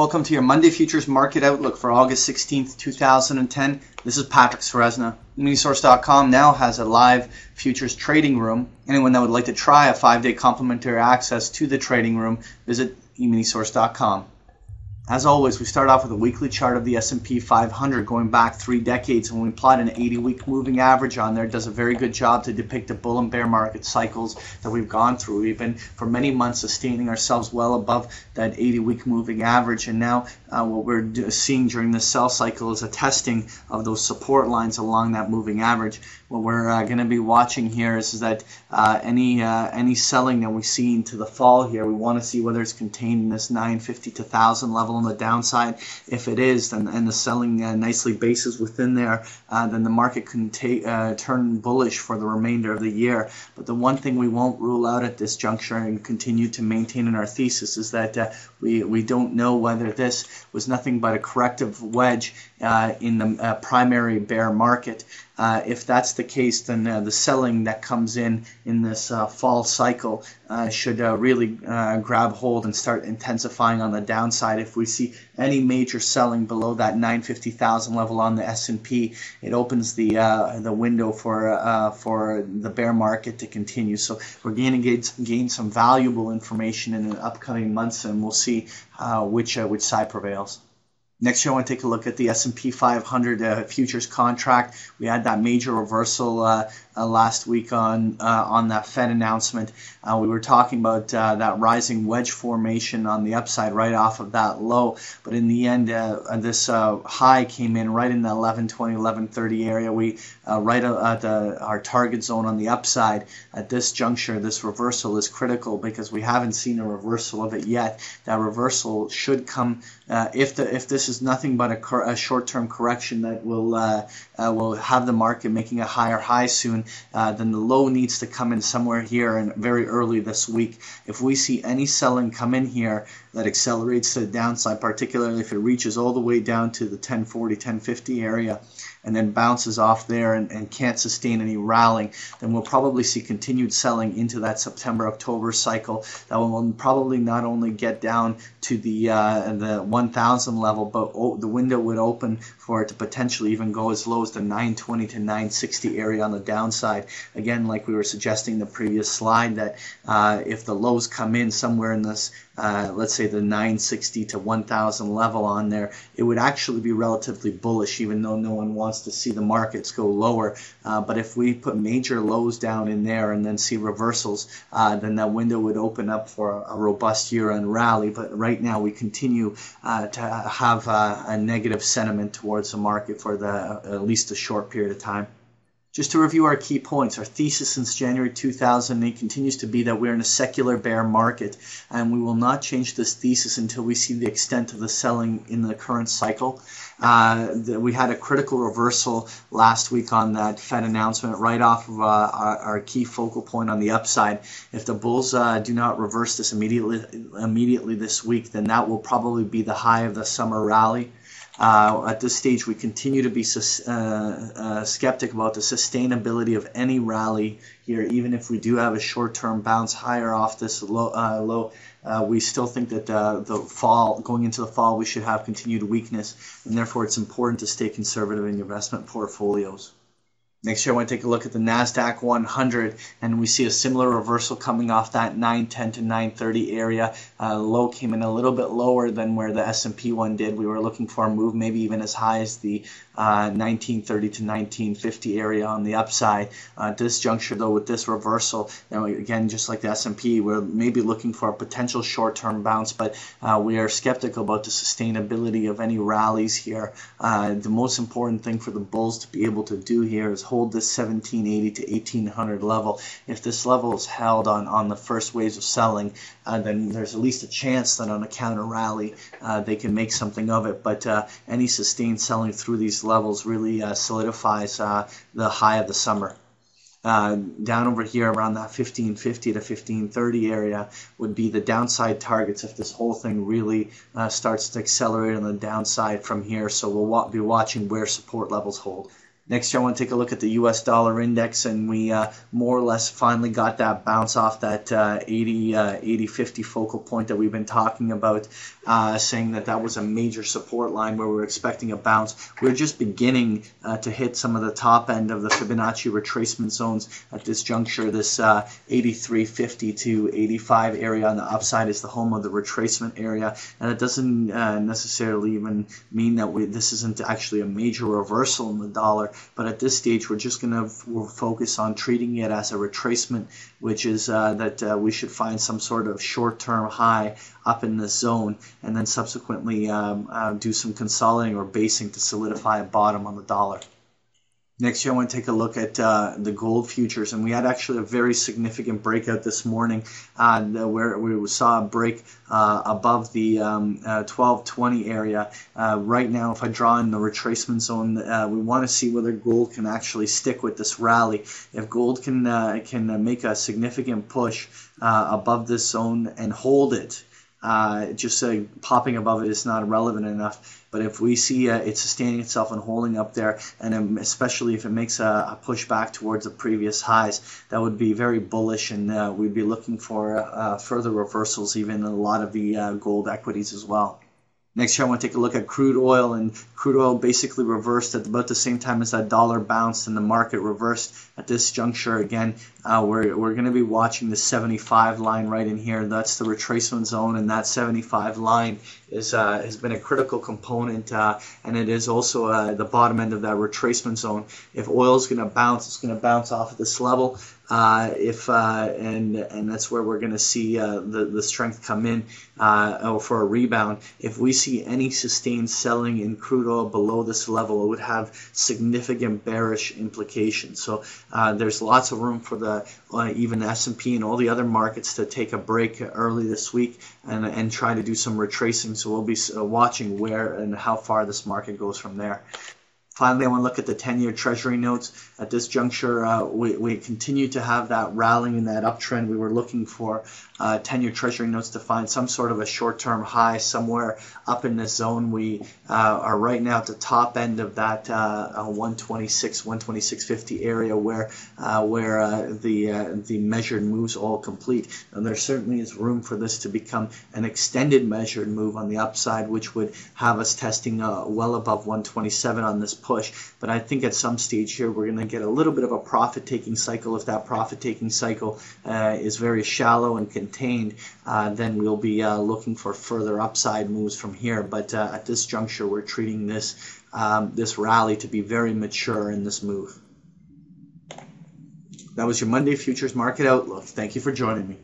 welcome to your Monday Futures Market Outlook for August 16th, 2010. This is Patrick Ceresna. Minisource.com now has a live futures trading room. Anyone that would like to try a 5-day complimentary access to the trading room, visit minisource.com. As always, we start off with a weekly chart of the S&P 500 going back 3 decades. When we plot an 80-week moving average on there, it does a very good job to depict the bull and bear market cycles that we've gone through. We've been for many months sustaining ourselves well above that 80-week moving average, and now what we're seeing during this sell cycle is a testing of those support lines along that moving average. What we're going to be watching here is that any selling that we see into the fall here, we want to see whether it's contained in this 950 to 1000 level on the downside. If it is, then and the selling nicely bases within there, then the market can turn bullish for the remainder of the year. But the one thing we won't rule out at this juncture and continue to maintain in our thesis is that we don't know whether this was nothing but a corrective wedge in the primary bear market. If that's the case, then the selling that comes in this fall cycle should really grab hold and start intensifying on the downside. If we see any major selling below that 950,000 level on the S&P, it opens the window for the bear market to continue. So we're going to gain some valuable information in the upcoming months, and we'll see which side prevails. Next here, I want to take a look at the S&P 500 futures contract. We had that major reversal last week on that Fed announcement. We were talking about that rising wedge formation on the upside right off of that low, but in the end, this high came in right in the 1120, 1130 area. We right at our target zone on the upside. At this juncture, this reversal is critical because we haven't seen a reversal of it yet. That reversal should come if this is nothing but a short-term correction that will have the market making a higher high soon. Then the low needs to come in somewhere here and very early this week. If we see any selling come in here that accelerates to the downside, particularly if it reaches all the way down to the 1040, 1050 area and then bounces off there and can't sustain any rallying, then we'll probably see continued selling into that September-October cycle. That will probably not only get down to the 1000 level, but the window would open for it to potentially even go as low as the 920 to 960 area on the downside. Again, like we were suggesting in the previous slide, that if the lows come in somewhere in this, let's say the 960 to 1000 level on there, it would actually be relatively bullish, even though no one wants to see the markets go lower. But if we put major lows down in there and then see reversals, then that window would open up for a robust year-end rally. But right now we continue to have a negative sentiment towards the market for at least a short period of time. Just to review our key points, our thesis since January 2008 continues to be that we're in a secular bear market, and we will not change this thesis until we see the extent of the selling in the current cycle. We had a critical reversal last week on that Fed announcement right off of our key focal point on the upside. If the bulls do not reverse this immediately this week, then that will probably be the high of the summer rally. At this stage, we continue to be skeptic about the sustainability of any rally here. Even if we do have a short-term bounce higher off this low, we still think that going into the fall, we should have continued weakness, and therefore it's important to stay conservative in your investment portfolios. Next year, I want to take a look at the NASDAQ 100, and we see a similar reversal coming off that 910 to 930 area. Low came in a little bit lower than where the S&P one did. We were looking for a move maybe even as high as the 1930 to 1950 area on the upside. At this juncture, though, with this reversal, again, just like the S&P, we're maybe looking for a potential short-term bounce, but we are skeptical about the sustainability of any rallies here. The most important thing for the bulls to be able to do here is hold this 1780 to 1800 level. If this level is held on the first waves of selling, then there's at least a chance that on a counter rally they can make something of it. But any sustained selling through these levels really solidifies the high of the summer. Down over here around that 1550 to 1530 area would be the downside targets if this whole thing really starts to accelerate on the downside from here. So we'll be watching where support levels hold. Next year, I want to take a look at the U.S. dollar index, and we more or less finally got that bounce off that 80-50 focal point that we've been talking about, saying that that was a major support line where we were expecting a bounce. We're just beginning to hit some of the top end of the Fibonacci retracement zones at this juncture. This 83.50 to 85 area on the upside is the home of the retracement area, and it doesn't necessarily even mean that this isn't actually a major reversal in the dollar. But at this stage, we're just going to focus on treating it as a retracement, which is that we should find some sort of short-term high up in this zone, and then subsequently do some consolidating or basing to solidify a bottom on the dollar. Next year, I want to take a look at the gold futures, and we had actually a very significant breakout this morning where we saw a break above the 1220 area. Right now, if I draw in the retracement zone, we want to see whether gold can actually stick with this rally. If gold can make a significant push above this zone and hold it, just popping above it is not relevant enough. But if we see it sustaining itself and holding up there, and especially if it makes a push back towards the previous highs, that would be very bullish, and we'd be looking for further reversals even in a lot of the gold equities as well. Next year, I want to take a look at crude oil, and crude oil basically reversed at about the same time as that dollar bounced and the market reversed at this juncture. Again, we're going to be watching the 75 line right in here. That's the retracement zone, and that 75 line has been a critical component, and it is also the bottom end of that retracement zone. If oil is going to bounce, it's going to bounce off of this level. And that's where we're going to see the strength come in for a rebound. If we see any sustained selling in crude oil below this level, it would have significant bearish implications. So there's lots of room for the even S&P and all the other markets to take a break early this week and try to do some retracing. So we'll be watching where and how far this market goes from there. Finally, I want to look at the 10-year Treasury notes. At this juncture, we continue to have that rallying in that uptrend. We were looking for 10-year Treasury notes to find some sort of a short-term high somewhere up in this zone. We are right now at the top end of that 126, 126.50 area where the measured moves all complete. And there certainly is room for this to become an extended measured move on the upside, which would have us testing well above 127 on this push. But I think at some stage here we're going to get a little bit of a profit-taking cycle. If that profit-taking cycle is very shallow and contained, then we'll be looking for further upside moves from here. But at this juncture, we're treating this rally to be very mature in this move. That was your Monday Futures Market Outlook. Thank you for joining me.